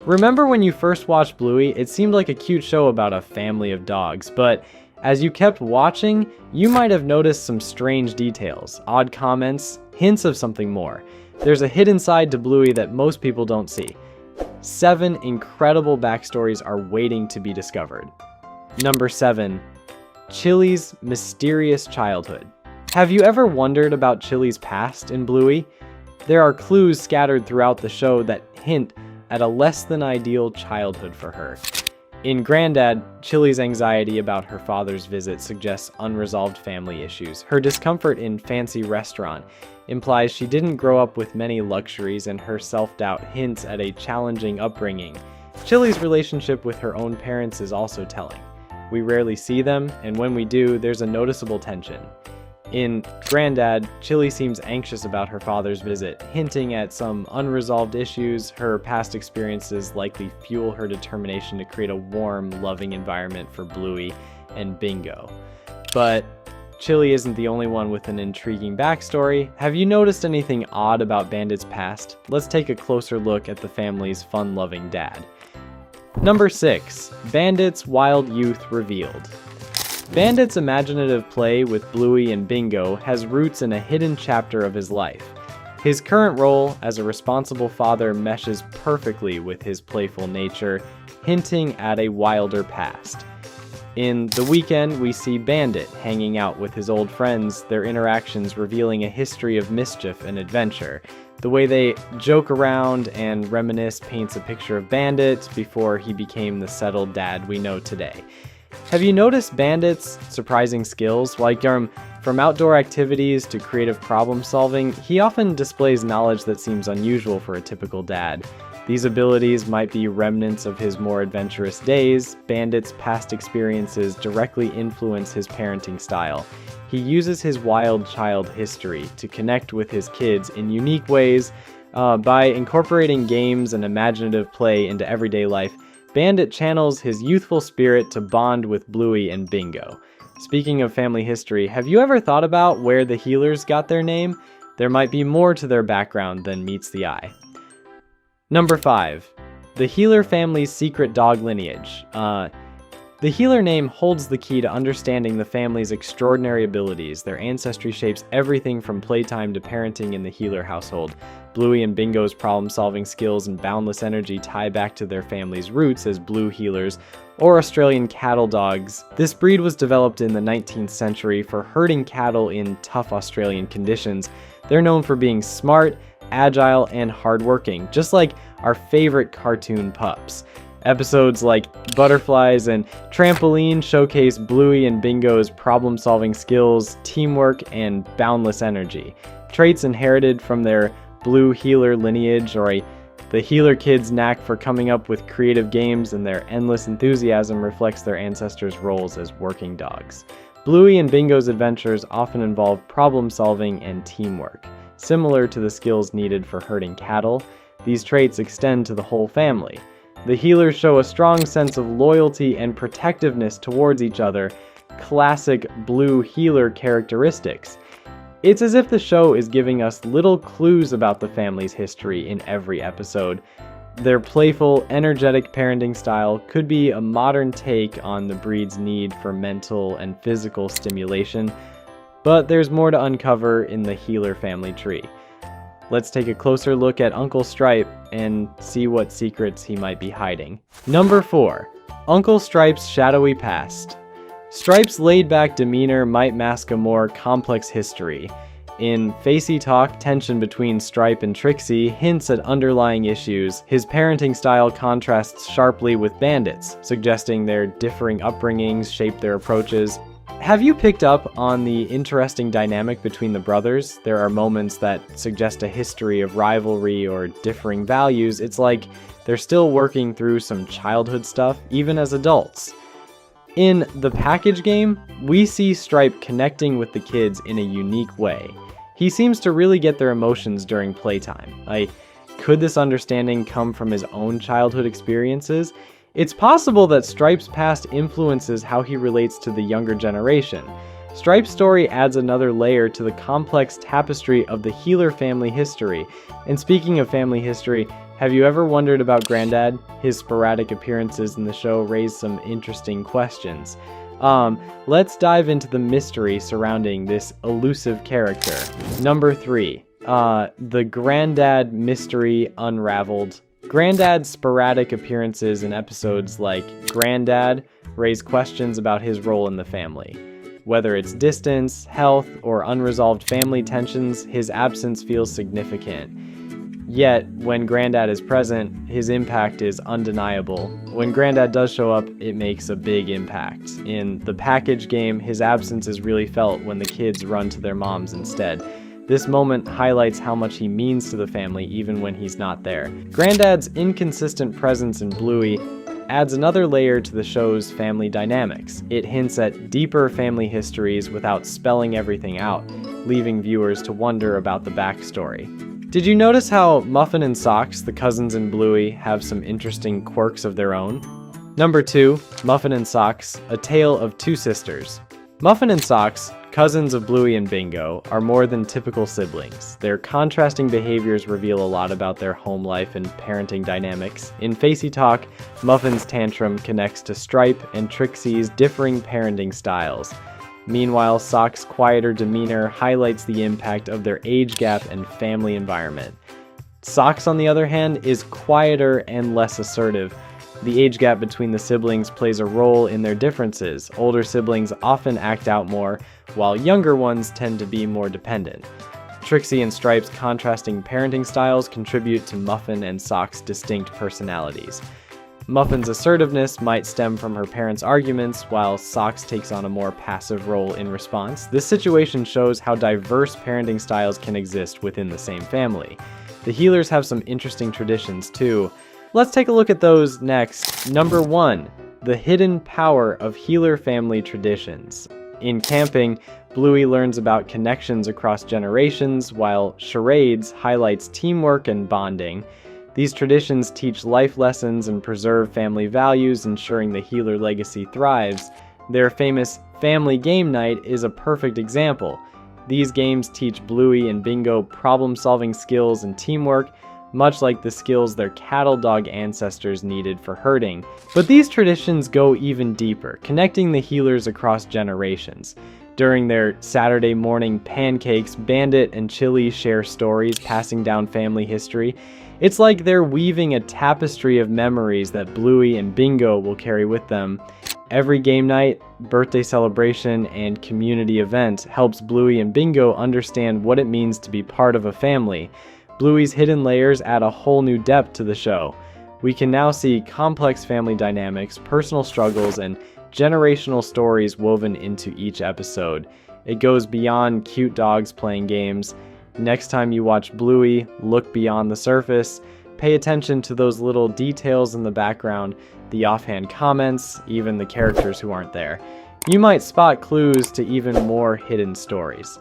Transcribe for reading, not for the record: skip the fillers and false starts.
Remember when you first watched Bluey, it seemed like a cute show about a family of dogs, but as you kept watching, you might have noticed some strange details, odd comments, hints of something more. There's a hidden side to Bluey that most people don't see. 7 incredible backstories are waiting to be discovered. Number 7. Chili's mysterious childhood. Have you ever wondered about Chili's past in Bluey? There are clues scattered throughout the show that hint at a less than ideal childhood for her. In Grandad, Chili's anxiety about her father's visit suggests unresolved family issues. Her discomfort in fancy restaurant implies she didn't grow up with many luxuries, and her self-doubt hints at a challenging upbringing. Chili's relationship with her own parents is also telling. We rarely see them, and when we do, there's a noticeable tension. In Grandad, Chili seems anxious about her father's visit, hinting at some unresolved issues. Her past experiences likely fuel her determination to create a warm, loving environment for Bluey and Bingo. But Chili isn't the only one with an intriguing backstory. Have you noticed anything odd about Bandit's past? Let's take a closer look at the family's fun-loving dad. Number 6. Bandit's wild youth revealed. Bandit's imaginative play with Bluey and Bingo has roots in a hidden chapter of his life. His current role as a responsible father meshes perfectly with his playful nature, hinting at a wilder past. In The Weekend, we see Bandit hanging out with his old friends, their interactions revealing a history of mischief and adventure. The way they joke around and reminisce paints a picture of Bandit before he became the settled dad we know today. Have you noticed Bandit's surprising skills? Like from outdoor activities to creative problem solving, he often displays knowledge that seems unusual for a typical dad. These abilities might be remnants of his more adventurous days. Bandit's past experiences directly influence his parenting style. He uses his wild child history to connect with his kids in unique ways. By incorporating games and imaginative play into everyday life, Bandit channels his youthful spirit to bond with Bluey and Bingo. Speaking of family history, have you ever thought about where the Healers got their name? There might be more to their background than meets the eye. Number 5. The Healer family's secret dog lineage. The Healer name holds the key to understanding the family's extraordinary abilities. Their ancestry shapes everything from playtime to parenting in the Healer household. Bluey and Bingo's problem-solving skills and boundless energy tie back to their family's roots as Blue Healers or Australian cattle dogs. This breed was developed in the 19th century for herding cattle in tough Australian conditions. They're known for being smart, agile, and hardworking, just like our favorite cartoon pups. Episodes like Butterflies and Trampoline showcase Bluey and Bingo's problem-solving skills, teamwork, and boundless energy. Traits inherited from their Blue Healer lineage, or the Healer kids' knack for coming up with creative games, and their endless enthusiasm reflects their ancestors' roles as working dogs. Bluey and Bingo's adventures often involve problem-solving and teamwork. Similar to the skills needed for herding cattle, these traits extend to the whole family. The Healers show a strong sense of loyalty and protectiveness towards each other, classic Blue Healer characteristics. It's as if the show is giving us little clues about the family's history in every episode. Their playful, energetic parenting style could be a modern take on the breed's need for mental and physical stimulation, but there's more to uncover in the Healer family tree. Let's take a closer look at Uncle Stripe and see what secrets he might be hiding. Number 4. Uncle Stripe's shadowy past. Stripe's laid-back demeanor might mask a more complex history. In Facey Talk, tension between Stripe and Trixie hints at underlying issues. His parenting style contrasts sharply with Bandit's, suggesting their differing upbringings shape their approaches. Have you picked up on the interesting dynamic between the brothers? There are moments that suggest a history of rivalry or differing values. It's like they're still working through some childhood stuff, even as adults. In the package game, we see Stripe connecting with the kids in a unique way. He seems to really get their emotions during playtime. Could this understanding come from his own childhood experiences? It's possible that Stripe's past influences how he relates to the younger generation. Stripe's story adds another layer to the complex tapestry of the Healer family history. And speaking of family history, Have you ever wondered about Grandad? His sporadic appearances in the show raise some interesting questions. Let's dive into the mystery surrounding this elusive character. Number 3, the Grandad mystery unraveled. Grandad's sporadic appearances in episodes like Grandad raise questions about his role in the family. Whether it's distance, health, or unresolved family tensions, his absence feels significant. Yet, when Grandad is present, his impact is undeniable. When Grandad does show up, it makes a big impact. In the package game, his absence is really felt when the kids run to their moms instead. This moment highlights how much he means to the family even when he's not there. Grandad's inconsistent presence in Bluey adds another layer to the show's family dynamics. It hints at deeper family histories without spelling everything out, leaving viewers to wonder about the backstory. Did you notice how Muffin and Socks, the cousins in Bluey, have some interesting quirks of their own? Number 2, Muffin and Socks, A Tale of Two Sisters. Muffin and Socks, cousins of Bluey and Bingo, are more than typical siblings. Their contrasting behaviors reveal a lot about their home life and parenting dynamics. In Facey Talk, Muffin's tantrum connects to Stripe and Trixie's differing parenting styles. Meanwhile, Sock's quieter demeanor highlights the impact of their age gap and family environment. Socks, on the other hand, is quieter and less assertive. The age gap between the siblings plays a role in their differences. Older siblings often act out more, while younger ones tend to be more dependent. Trixie and Stripe's contrasting parenting styles contribute to Muffin and Sock's distinct personalities. Muffin's assertiveness might stem from her parents' arguments, while Socks takes on a more passive role in response. This situation shows how diverse parenting styles can exist within the same family. The Healers have some interesting traditions too. Let's take a look at those next. Number 1, the hidden power of Healer family traditions. In Camping, Bluey learns about connections across generations, while Charades highlights teamwork and bonding. These traditions teach life lessons and preserve family values, ensuring the Healer legacy thrives. Their famous Family Game Night is a perfect example. These games teach Bluey and Bingo problem-solving skills and teamwork, much like the skills their cattle dog ancestors needed for herding. But these traditions go even deeper, connecting the Healers across generations. During their Saturday morning pancakes, Bandit and Chili share stories, passing down family history. It's like they're weaving a tapestry of memories that Bluey and Bingo will carry with them. Every game night, birthday celebration, and community event helps Bluey and Bingo understand what it means to be part of a family. Bluey's hidden layers add a whole new depth to the show. We can now see complex family dynamics, personal struggles, and generational stories woven into each episode. It goes beyond cute dogs playing games. Next time you watch Bluey, look beyond the surface. Pay attention to those little details in the background, the offhand comments, even the characters who aren't there. You might spot clues to even more hidden stories.